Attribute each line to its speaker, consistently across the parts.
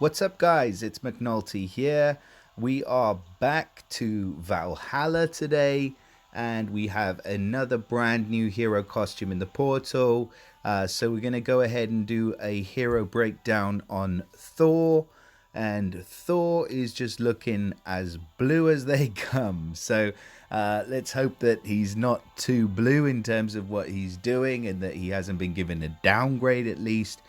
Speaker 1: What's up, guys? It's McNulty here. We are back to Valhalla today, and we have another brand new hero costume in the portal. So we're going to go ahead and do a hero breakdown on Thor. And Thor is just looking as blue as they come. So let's hope that he's not too blue in terms of what he's doing and that he hasn't been given a downgrade at least.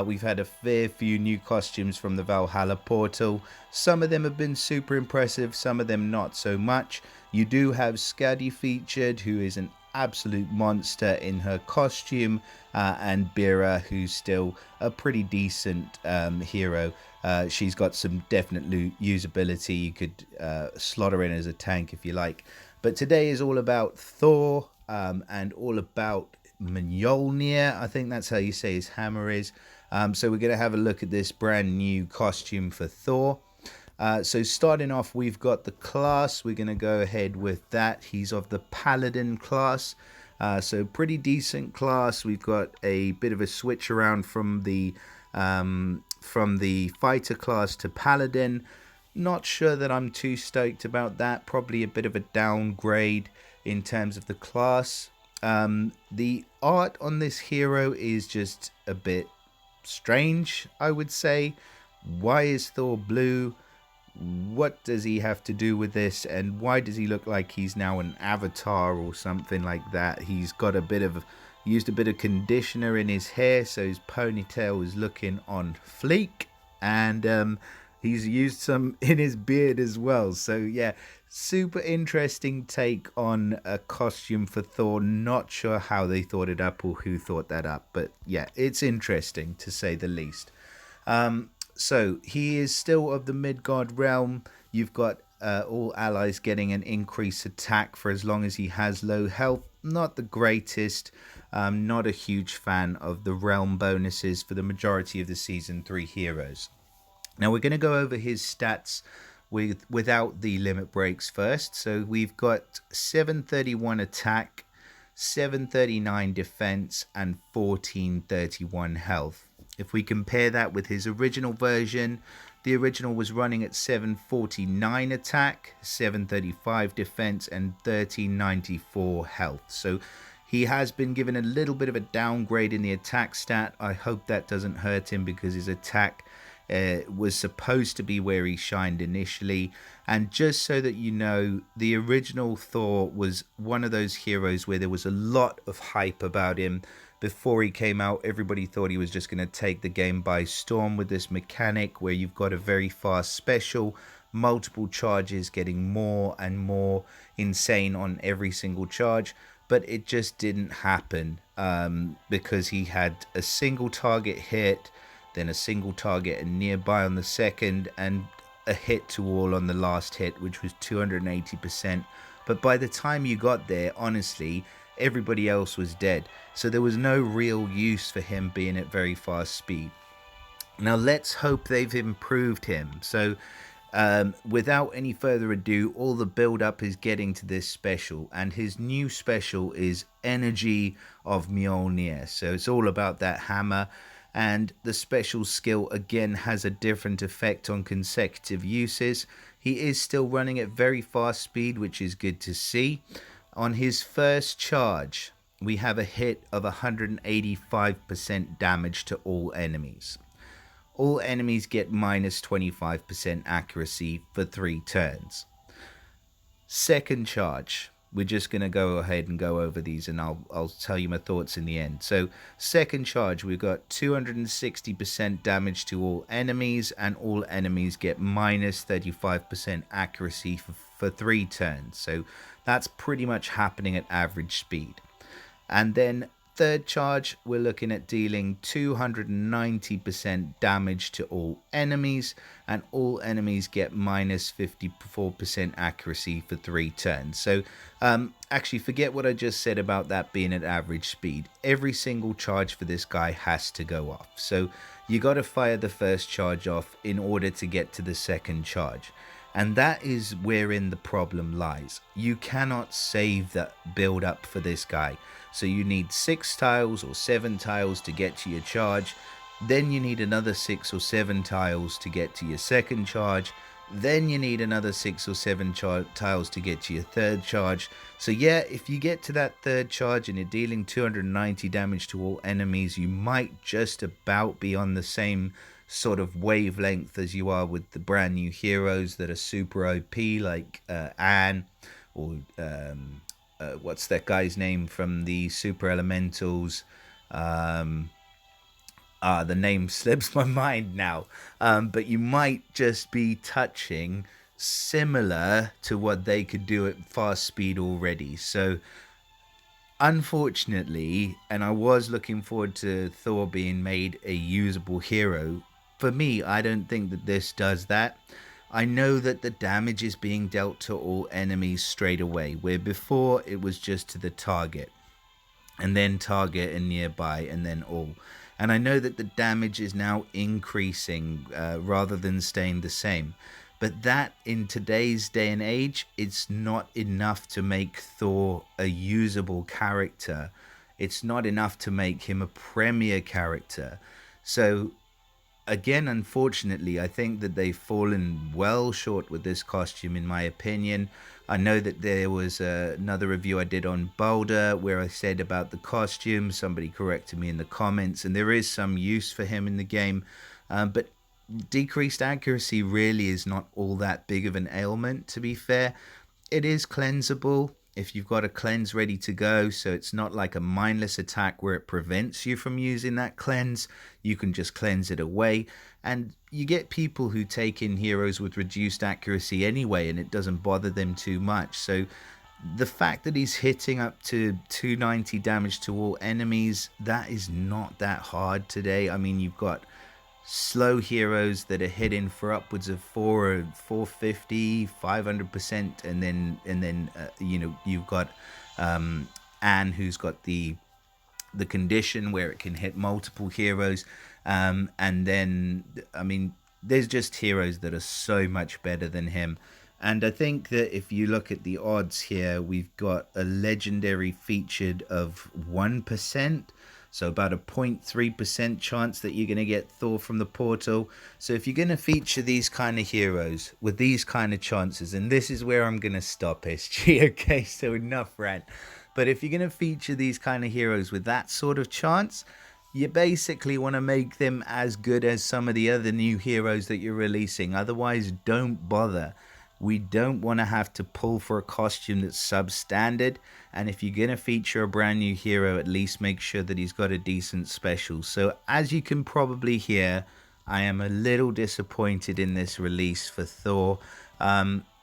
Speaker 1: We've had a fair few new costumes from the Valhalla portal. Some of them have been super impressive, some of them not so much. You do have Skadi featured, who is an absolute monster in her costume, and Bira, who's still a pretty decent hero. She's got some definite usability. You could slot her in as a tank if you like. But today is all about Thor and all about Mjolnir. I think that's how you say his hammer is. So we're going to have a look at this brand new costume for Thor. So starting off, we've got the class. We're going to go ahead with that. He's of the Paladin class. So pretty decent class. We've got a bit of a switch around from the fighter class to Paladin. Not sure that I'm too stoked about that. Probably a bit of a downgrade in terms of the class. The art on this hero is just a bit strange, I would say. Why is Thor blue? What does he have to do with this? And why does he look like he's now an avatar or something like that? He's got used a bit of conditioner in his hair, so his ponytail is looking on fleek. And he's used some in his beard as well. So yeah, super interesting take on a costume for Thor. Not sure how they thought it up or who thought that up, but yeah, it's interesting to say the least. So he is still of the Midgard realm. You've got all allies getting an increased attack for as long as he has low health. Not the greatest. Not a huge fan of the realm bonuses for the majority of the Season 3 heroes. Now we're going to go over his stats without the limit breaks first. So we've got 731 attack, 739 defense, and 1431 health. If we compare that with his original version, the original was running at 749 attack, 735 defense, and 1394 health. So he has been given a little bit of a downgrade in the attack stat. I hope that doesn't hurt him because his attack was supposed to be where he shined initially. And just so that you know, the original Thor was one of those heroes where there was a lot of hype about him. Before he came out, everybody thought he was just going to take the game by storm with this mechanic where you've got a very fast special, multiple charges getting more and more insane on every single charge. But it just didn't happen because he had a single target hit, then a single target and nearby on the second, and a hit to all on the last hit, which was 280%. But by the time you got there, honestly, everybody else was dead. So there was no real use for him being at very fast speed. Now let's hope they've improved him. So without any further ado, all the build up is getting to this special, and his new special is Energy of Mjolnir. So it's all about that hammer. And the special skill again has a different effect on consecutive uses. He is still running at very fast speed, which is good to see. On his first charge, we have a hit of 185% damage to all enemies. All enemies get minus 25% accuracy for 3 turns. Second charge, we're just going to go ahead and go over these, and I'll tell you my thoughts in the end. So second charge, we've got 260% damage to all enemies, and all enemies get minus 35% accuracy for 3 turns. So that's pretty much happening at average speed. And then third charge, we're looking at dealing 290% damage to all enemies, and all enemies get minus 54% accuracy for 3 turns. So actually forget what I just said about that being at average speed. Every single charge for this guy has to go off. So you got to fire the first charge off in order to get to the second charge. And that is wherein the problem lies. You cannot save the build up for this guy. So you need 6 tiles or 7 tiles to get to your charge. Then you need another 6 or 7 tiles to get to your second charge. Then you need another 6 or 7 tiles to get to your third charge. So yeah, if you get to that third charge and you're dealing 290 damage to all enemies, you might just about be on the same sort of wavelength as you are with the brand new heroes that are super OP, like Anne, or what's that guy's name from the Super Elementals? The name slips my mind now. But you might just be touching similar to what they could do at fast speed already. So unfortunately, and I was looking forward to Thor being made a usable hero, for me, I don't think that this does that. I know that the damage is being dealt to all enemies straight away, where before it was just to the target, and then target and nearby, and then all. And I know that the damage is now increasing rather than staying the same. But that, in today's day and age, it's not enough to make Thor a usable character. It's not enough to make him a premier character. So again, unfortunately, I think that they've fallen well short with this costume, in my opinion. I know that there was another review I did on Boulder where I said about the costume. Somebody corrected me in the comments, and there is some use for him in the game. But decreased accuracy really is not all that big of an ailment, to be fair. It is cleansable if you've got a cleanse ready to go, so it's not like a mindless attack where it prevents you from using that cleanse. You can just cleanse it away, and you get people who take in heroes with reduced accuracy anyway, and it doesn't bother them too much. So the fact that he's hitting up to 290 damage to all enemies, that is not that hard today. I mean, you've got slow heroes that are hitting for upwards of 450, 500%, and then you've got Anne, who's got the condition where it can hit multiple heroes, and then I mean there's just heroes that are so much better than him. And I think that if you look at the odds here, we've got a legendary featured of 1%. So about a 0.3% chance that you're going to get Thor from the portal. So if you're going to feature these kind of heroes with these kind of chances, and this is where I'm going to stop, SG, okay, so enough rant. But if you're going to feature these kind of heroes with that sort of chance, you basically want to make them as good as some of the other new heroes that you're releasing. Otherwise, don't bother. We don't want to have to pull for a costume that's substandard. And if you're going to feature a brand new hero, at least make sure that he's got a decent special. So as you can probably hear, I am a little disappointed in this release for Thor.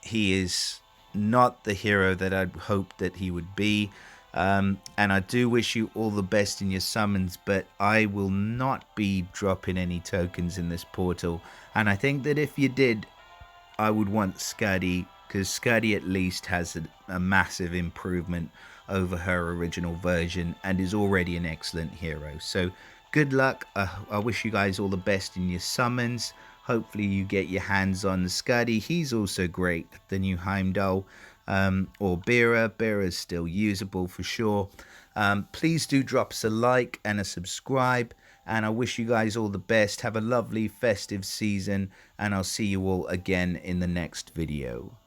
Speaker 1: He is not the hero that I'd hoped that he would be. And I do wish you all the best in your summons, but I will not be dropping any tokens in this portal. And I think that if you did, I would want Scuddy, because Scuddy at least has a massive improvement over her original version and is already an excellent hero. So good luck. I wish you guys all the best in your summons. Hopefully you get your hands on Scuddy. He's also great, the new Heimdall, or Beera. Beera's still usable for sure. Please do drop us a like and a subscribe. And I wish you guys all the best. Have a lovely festive season, and I'll see you all again in the next video.